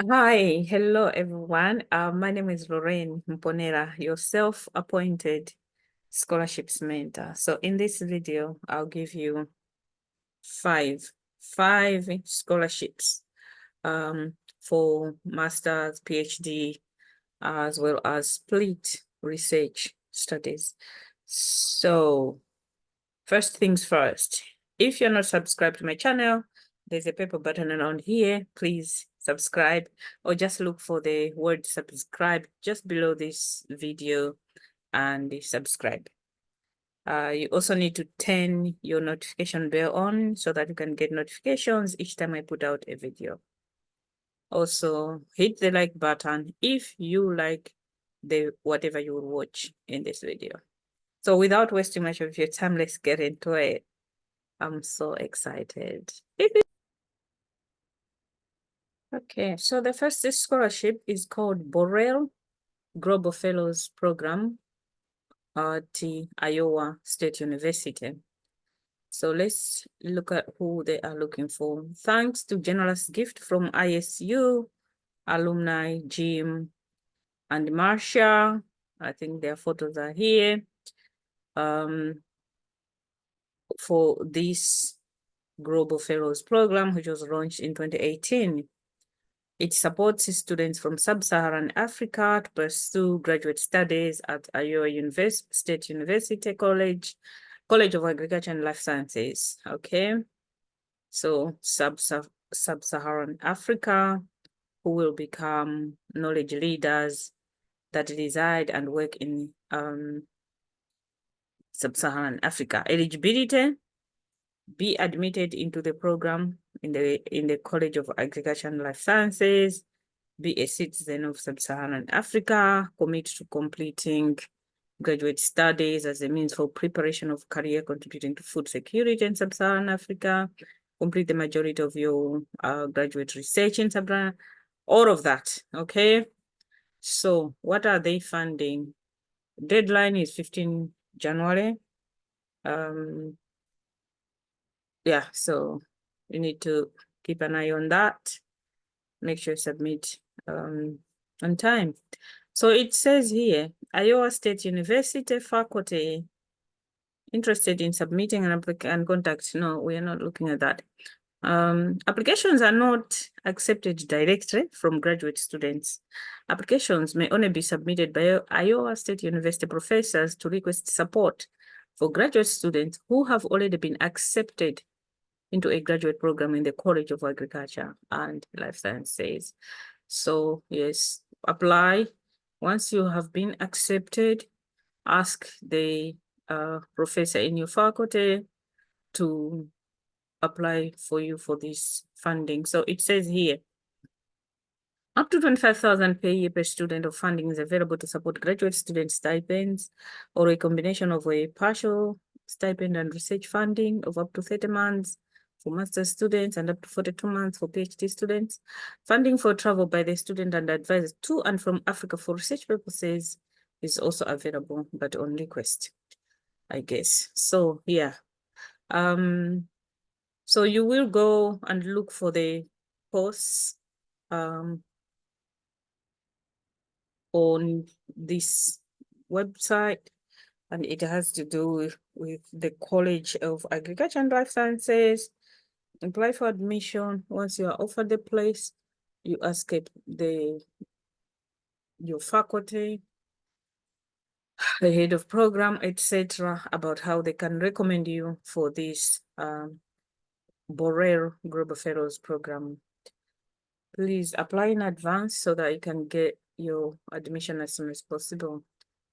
Hi, hello everyone. My name is Lorraine Mponera, your self-appointed scholarships mentor. So in this video, I'll give you five scholarships for master's, PhD, as well as split research studies. So first things first, if you're not subscribed to my channel, there's a purple button around here. Please subscribe, or just look for the word subscribe just below this video and subscribe. You also need to turn your notification bell on so that you can get notifications each time I put out a video. Also, hit the like button if you like whatever you will watch in this video. So without wasting much of your time, let's get into it. I'm so excited. Okay, so the first scholarship is called Borrell Global Fellows Program at Iowa State University. So let's look at who they are looking for. Thanks to generous gift from ISU alumni Jim and Marsha. I think their photos are here. For this Global Fellows Program, which was launched in 2018. It supports students from Sub Saharan Africa to pursue graduate studies at Iowa State University College of Agriculture and Life Sciences. Okay, so Sub Saharan Africa, who will become knowledge leaders that reside and work in Sub Saharan Africa. Eligibility: be admitted into the program in the College of Agriculture and Life Sciences, be a citizen of Sub-Saharan Africa, commit to completing graduate studies as a means for preparation of career contributing to food security in Sub-Saharan Africa, complete the majority of your graduate research in Sub-Saharan, all of that, okay? So what are they funding? Deadline is 15 January. Yeah, so you need to keep an eye on that. Make sure you submit on time. So it says here, Iowa State University faculty interested in submitting an application and contact. No, we are not looking at that. Applications are not accepted directly from graduate students. Applications may only be submitted by Iowa State University professors to request support for graduate students who have already been accepted into a graduate program in the College of Agriculture and Life Sciences. So yes, apply. Once you have been accepted, ask the professor in your faculty to apply for you for this funding. So it says here, up to 25,000 per year per student of funding is available to support graduate student stipends or a combination of a partial stipend and research funding of up to 30 months for master's students and up to 42 months for PhD students. Funding for travel by the student and advisor to and from Africa for research purposes is also available, but on request, I guess. So yeah. So you will go and look for the posts on this website, and it has to do with the College of Agriculture and Life Sciences. Apply for admission. Once you are offered the place, you ask your faculty, the head of program, etc., about how they can recommend you for this Borrell Global Fellows program. Please apply in advance so that you can get your admission as soon as possible.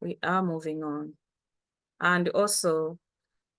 We are moving on. And also,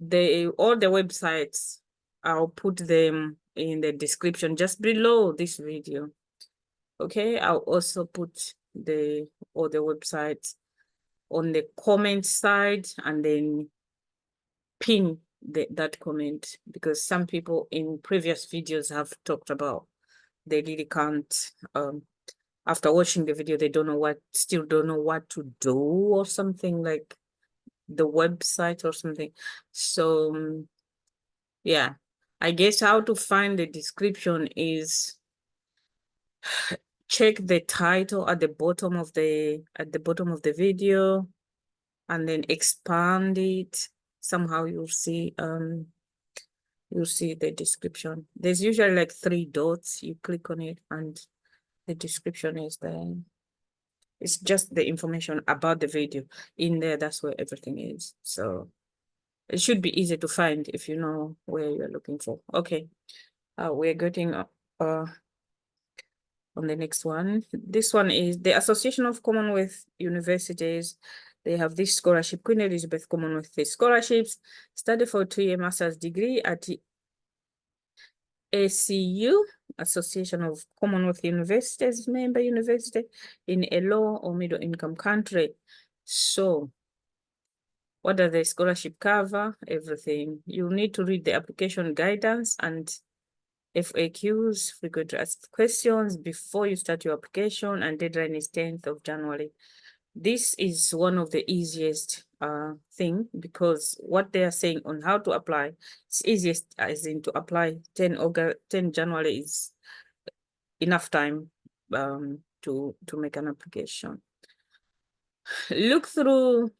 all the websites, I'll put them in the description just below this video. Okay, I'll also put all the websites on the comment side and then pin that comment, because some people in previous videos have talked about they really can't, after watching the video, they still don't know what to do or something, like the website or something. So yeah, I guess how to find the description is check the title at the bottom of the video and then expand it. Somehow you'll see the description. There's usually like 3 dots. You click on it and the description is there. It's just the information about the video in there. That's where everything is. So it should be easy to find if you know where you're looking for. Okay, we're getting on the next one. This one is the Association of Commonwealth Universities. They have this scholarship, Queen Elizabeth Commonwealth Scholarships. Study for 2-year master's degree at ACU, Association of Commonwealth Universities, member university in a low or middle income country. So what does the scholarship cover? Everything. You need to read the application guidance and FAQs, frequently asked questions, before you start your application, and deadline is 10th of January. This is one of the easiest thing, because what they are saying on how to apply, it's easiest as in to apply 10 January is enough time to make an application. Look through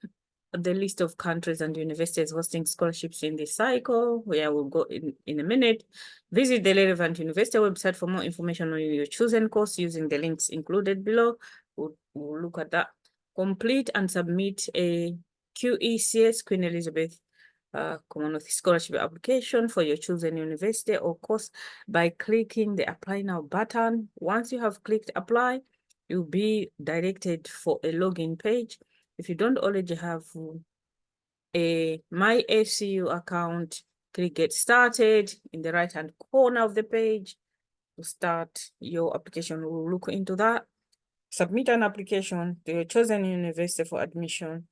the list of countries and universities hosting scholarships in this cycle, where we'll go in a minute. Visit the relevant university website for more information on your chosen course using the links included below. We'll look at that. Complete and submit a QECS, Queen Elizabeth Commonwealth Scholarship application for your chosen university or course by clicking the Apply Now button. Once you have clicked Apply, you'll be directed for a login page. If you don't already have a My ACU account, click Get Started in the right-hand corner of the page to start your application. We'll look into that. Submit an application to your chosen university for admission.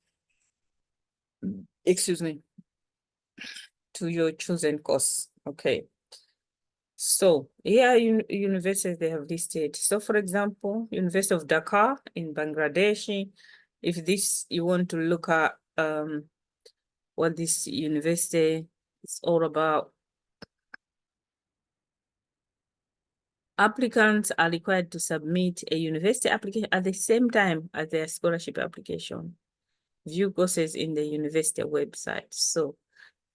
Excuse me. To your chosen course. Okay. So here universities they have listed. So for example, University of Dhaka in Bangladesh. If this you want to look at what this university is all about. Applicants are required to submit a university application at the same time as their scholarship application. View courses in the university website. So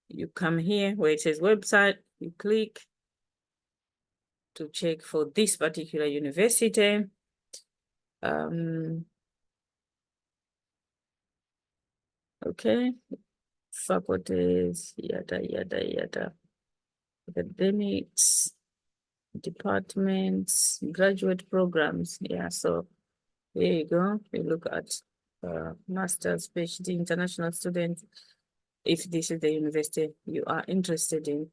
you come here where it says website, you click to check for this particular university. Okay, faculties, yada, yada, yada. Academics, departments, graduate programs. Yeah, so there you go. You look at master's, PhD, international students, if this is the university you are interested in.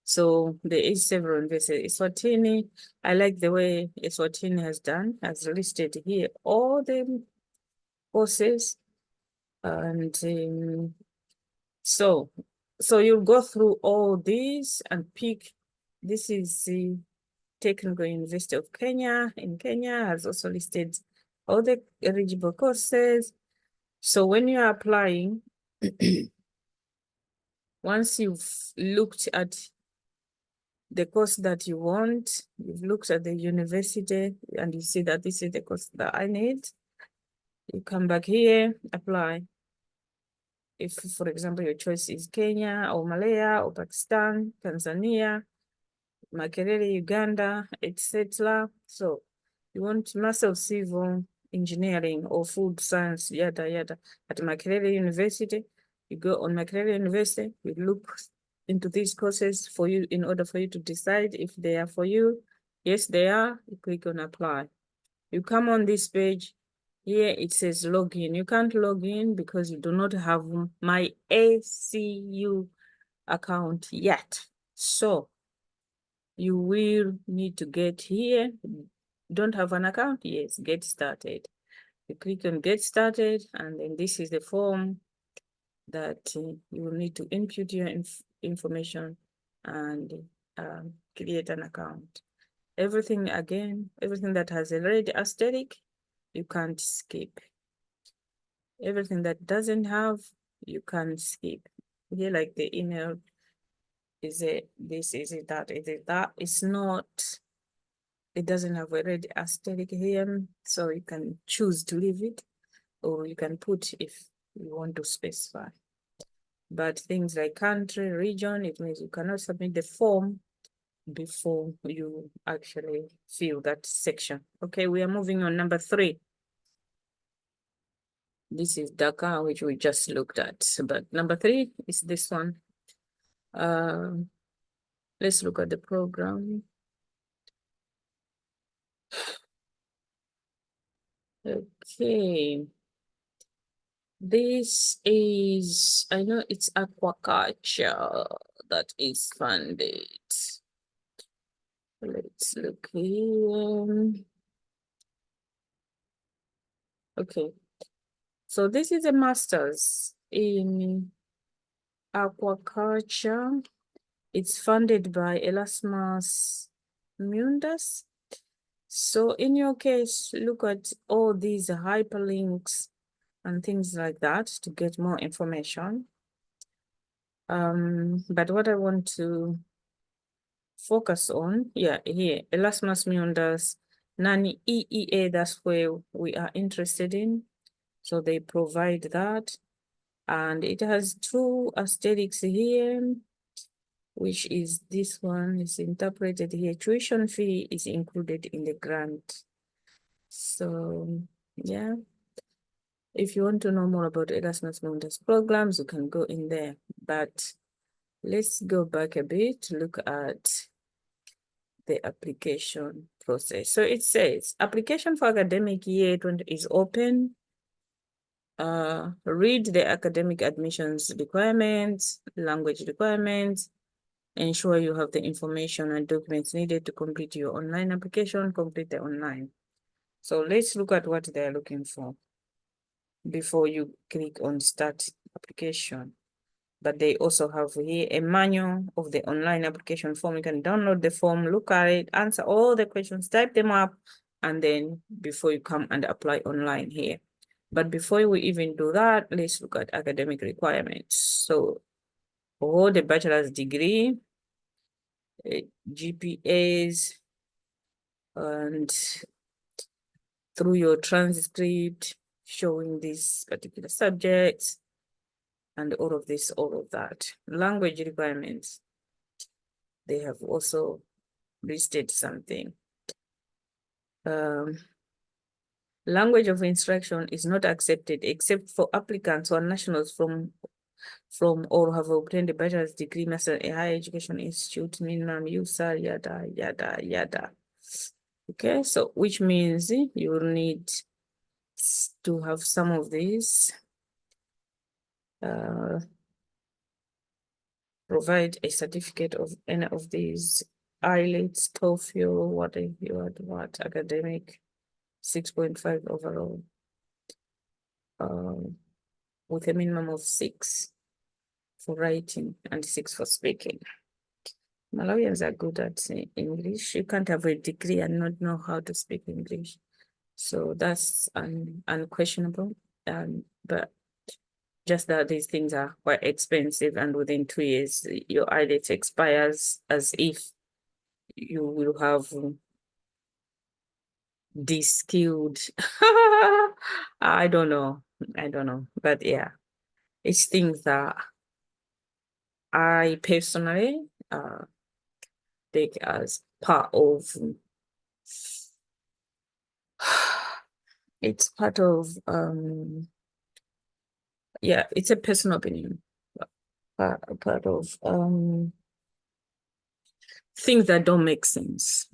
So there is several universities. Eswatini, I like the way Eswatini has listed here all the courses. And so you'll go through all these and pick. This is the Technical University of Kenya in Kenya, has also listed all the eligible courses. So when you're applying, once you've looked at the course that you want, you've looked at the university and you see that this is the course that I need, you come back here, apply. If, for example, your choice is Kenya or Malaya or Pakistan, Tanzania, Makerere, Uganda, etc. So you want Master of Civil Engineering or Food Science, yada, yada, at Makerere University. You go on Makerere University, you look into these courses for you in order for you to decide if they are for you. Yes, they are. You click on apply. You come on this page. Here it says login. You can't log in because you do not have My ACU account yet. So you will need to get here. Don't have an account? Yes, get started. You click on get started, and then this is the form that you will need to input your information and create an account. Everything that has a red asterisk, you can't skip. Everything that doesn't have, you can skip. Here, like the email Is it this? Is it that? Is it that? It's not, it doesn't have a red asterisk here, so you can choose to leave it, or you can put if you want to specify. But things like country, region, it means you cannot submit the form before you actually fill that section. Okay, we are moving on. Number 3. This is Dhaka, which we just looked at. But number 3 is this one. Let's look at the program. Okay. This is, I know it's aquaculture that is funded. Let's look here. Okay. So this is a master's in aquaculture. It's funded by Erasmus Mundus. So in your case, look at all these hyperlinks and things like that to get more information. But what I want to focus on, yeah, here, Erasmus Mundus, NANI EEA, that's where we are interested in. So they provide that. And it has 2 asterisks here, which is this one is interpreted here. Tuition fee is included in the grant. So, yeah. If you want to know more about Erasmus Mundus programs, you can go in there. But let's go back a bit to look at the application process. So it says, application for academic year 20 is open. Read the academic admissions requirements, language requirements, ensure you have the information and documents needed to complete your online application, complete the online. So let's look at what they're looking for before you click on start application. But they also have here a manual of the online application form. You can download the form, look at it, answer all the questions, type them up, and then before you come and apply online here. But before we even do that, let's look at academic requirements. So hold a bachelor's degree, GPAs, and through your transcript showing these particular subjects, and all of this, all of that. Language requirements, they have also listed something. Language of instruction is not accepted except for applicants or nationals from or have obtained a bachelor's degree, master a higher education institute, minimum user, yada, yada, yada. Okay, so which means you will need to have some of these. Provide a certificate of any of these IELTS, TOEFL, what academic, 6.5 overall, with a minimum of 6 for writing and 6 for speaking. Malawians are good at English. You can't have a degree and not know how to speak English. So that's unquestionable. But just that these things are quite expensive, and within 2 years, your IELTS expires as if you will have de-skilled. I don't know. But yeah, it's things that I personally take as part of it's part of yeah, it's a personal opinion. Part of things that don't make sense.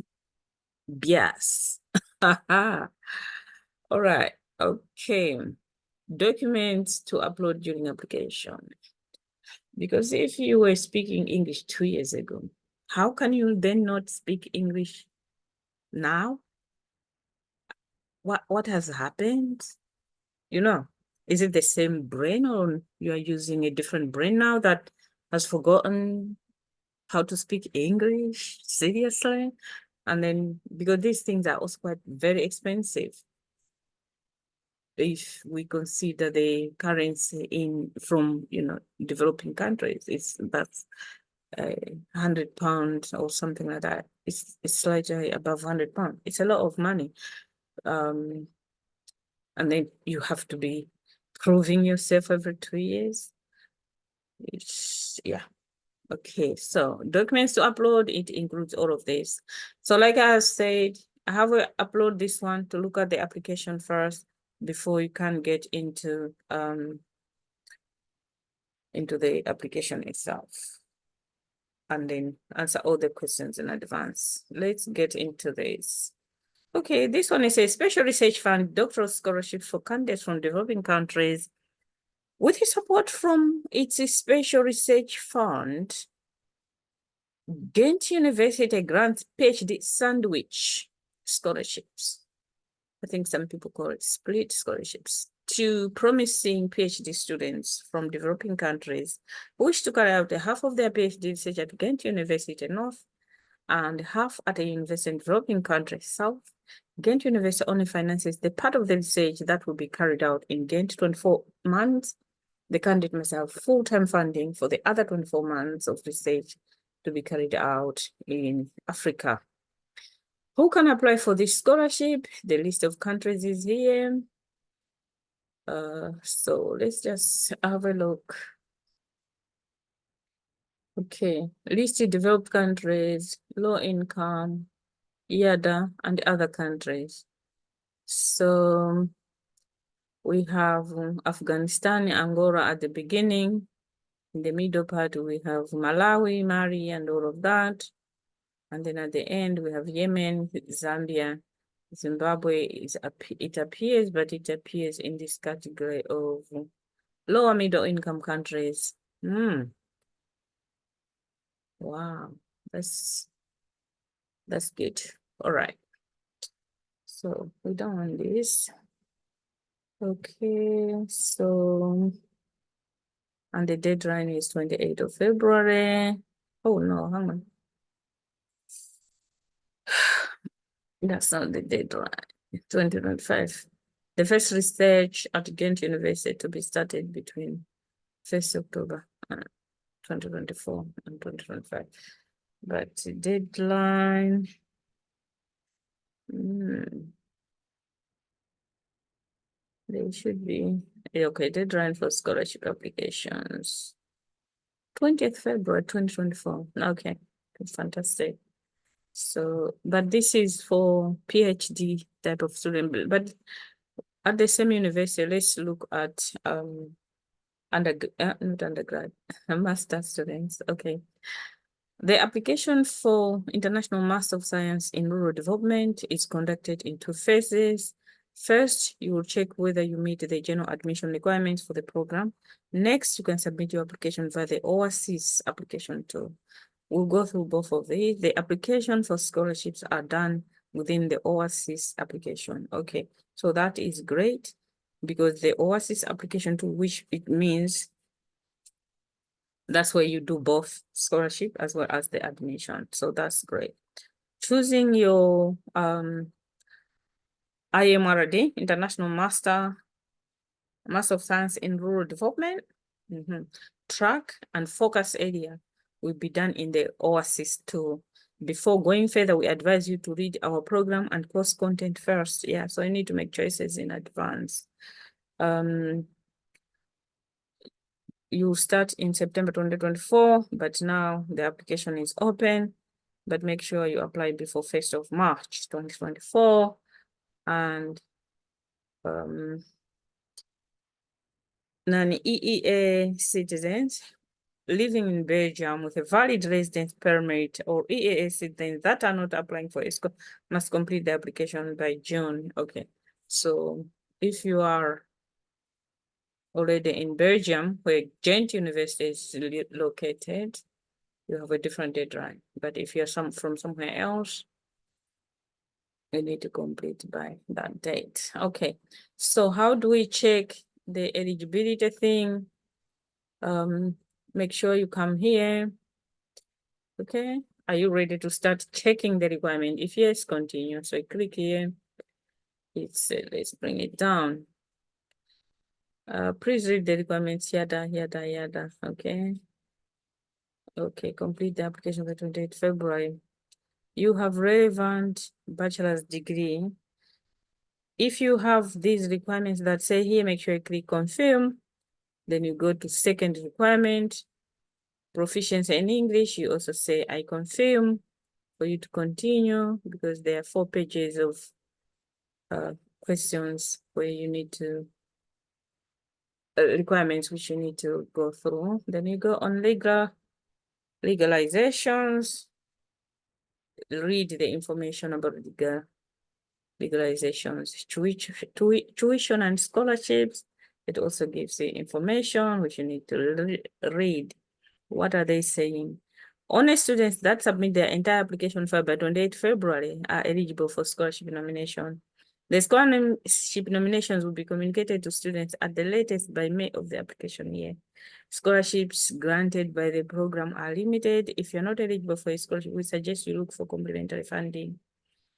Yes. All right. Okay. Documents to upload during application. Because if you were speaking English 2 years ago, how can you then not speak English now? What has happened? You know, is it the same brain, or you are using a different brain now that has forgotten how to speak English? Seriously? And then, because these things are also quite very expensive, if we consider the currency from developing countries, that's £100 or something like that. It's slightly above £100. It's a lot of money. And then you have to be proving yourself every 2 years. Yeah. Okay, so documents to upload, it includes all of this. So like I said, I have to upload this one to look at the application first before you can get into the application itself, and then answer all the questions in advance. Let's get into this. Okay, this one is a special research fund, doctoral scholarship for candidates from developing countries. With the support from its special research fund, Ghent University grants PhD sandwich scholarships. I think some people call it split scholarships to promising PhD students from developing countries who wish to carry out half of their PhD research at Ghent University North and half at a university in developing countries South. Ghent University only finances the part of the research that will be carried out in Ghent 24 months. The candidate must have full-time funding for the other 24 months of research to be carried out in Africa. Who can apply for this scholarship? The list of countries is here. So let's just have a look. Okay, listed developed countries, low income, IADA, and other countries. So we have Afghanistan, Angola at the beginning. In the middle part, we have Malawi, Mali, and all of that. And then at the end, we have Yemen, Zambia, Zimbabwe. It appears, but it appears in this category of lower middle income countries. Wow, that's good. All right. So we don't want this. Okay, so, and the deadline is 28th of February. Oh no, hang on. That's not the deadline. 2025. The first research at Ghent University to be started between 1st October 2024 and 2025. But the deadline, they should be, okay, deadline for scholarship applications. 20th February 2024. Okay, fantastic. So, but this is for PhD type of student, but at the same university, let's look at not undergrad, master students. Okay. The application for International Master of Science in Rural Development is conducted in 2 phases. First, you will check whether you meet the general admission requirements for the program. Next, you can submit your application via the overseas application tool. We'll go through both of these. The application for scholarships are done within the overseas application. Okay, so that is great because the overseas application tool, which it means that's where you do both scholarship as well as the admission. So that's great. Choosing your IMRD, International Master of Science in Rural Development, track and focus area will be done in the OASIS tool. Before going further, we advise you to read our program and course content first. Yeah, so you need to make choices in advance. You start in September 2024, but now the application is open, but make sure you apply before 1st of March 2024. And non-EEA citizens living in Belgium with a valid residence permit or EEA citizens that are not applying for a school must complete the application by June. Okay, so if you are already in Belgium, where Ghent University is located, you have a different deadline. But if you're from somewhere else, you need to complete by that date. Okay, so how do we check the eligibility thing? Make sure you come here. Okay, are you ready to start checking the requirement? If yes, continue. So I click here. It's let's bring it down. Please read the requirements, yada, yada, yada. Okay. Okay, complete the application by 28 February. You have relevant bachelor's degree. If you have these requirements that say here, make sure you click confirm. Then you go to second requirement, proficiency in English. You also say I confirm for you to continue, because there are 4 pages of questions where you need to requirements which you need to go through. Then you go on legalizations, read the information about legalizations, tuition and scholarships. It also gives you information which you need to read. What are they saying? Only students that submit their entire application file by 28 February are eligible for scholarship nomination. The scholarship nominations will be communicated to students at the latest by May of the application year. Scholarships granted by the program are limited. If you're not eligible for a scholarship, we suggest you look for complementary funding.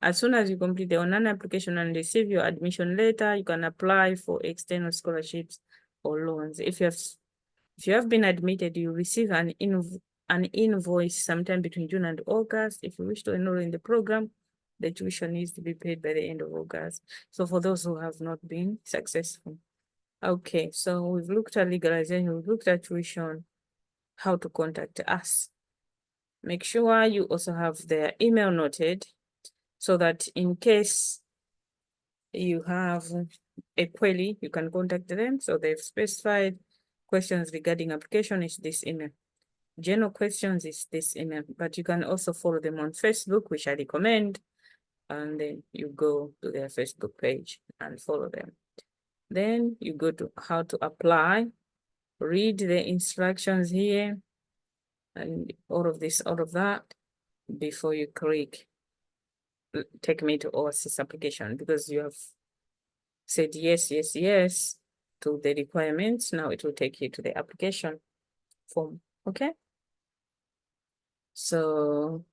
As soon as you complete the online application and receive your admission letter, you can apply for external scholarships or loans. If you have been admitted, you receive an invoice sometime between June and August. If you wish to enroll in the program, the tuition needs to be paid by the end of August. So for those who have not been successful. Okay, so we've looked at legalization, we've looked at tuition, how to contact us. Make sure you also have their email noted, so that in case you have a query, you can contact them. So they've specified questions regarding application is this email. General questions is this email, but you can also follow them on Facebook, which I recommend. And then you go to their Facebook page and follow them. Then you go to how to apply, read the instructions here, and all of that before you click take me to OASIS application, because you have said yes, yes, yes to the requirements. Now it will take you to the application form. Okay. So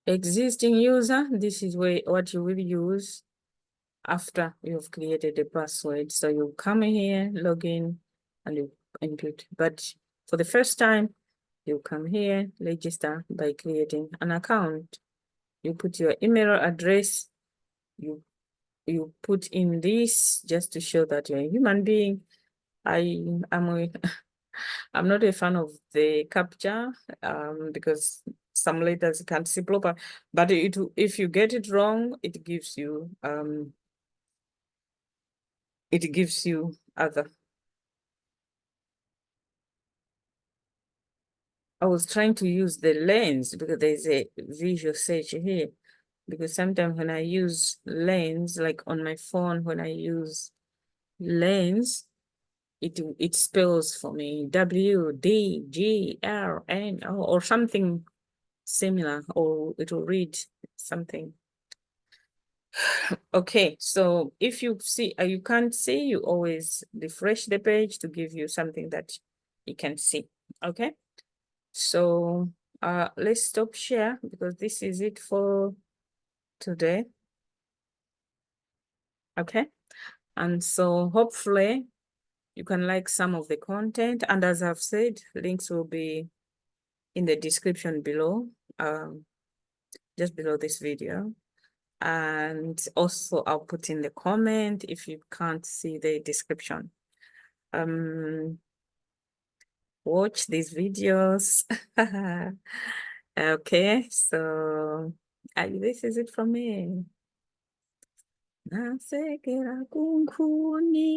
existing user, this is what you will use after you've created a password. So you come here, log in, and you input. But for the first time, you come here, register by creating an account. You put your email address, you put in this just to show that you're a human being. I'm not a fan of the captcha because some letters you can't see proper, but if you get it wrong, it gives you other. I was trying to use the lens because there's a visual search here, because sometimes when I use lens, like on my phone, when I use lens, it spells for me WDGRN or something similar, or it will read something. Okay, so if you see you can't see, you always refresh the page to give you something that you can see. Okay, so let's stop share, because this is it for today. Okay, and so hopefully you can like some of the content, and as I've said, links will be in the description below, just below this video. And also I'll put in the comment if you can't see the description. Watch these videos. Okay, so this is it from me. Nasekera kunkuni.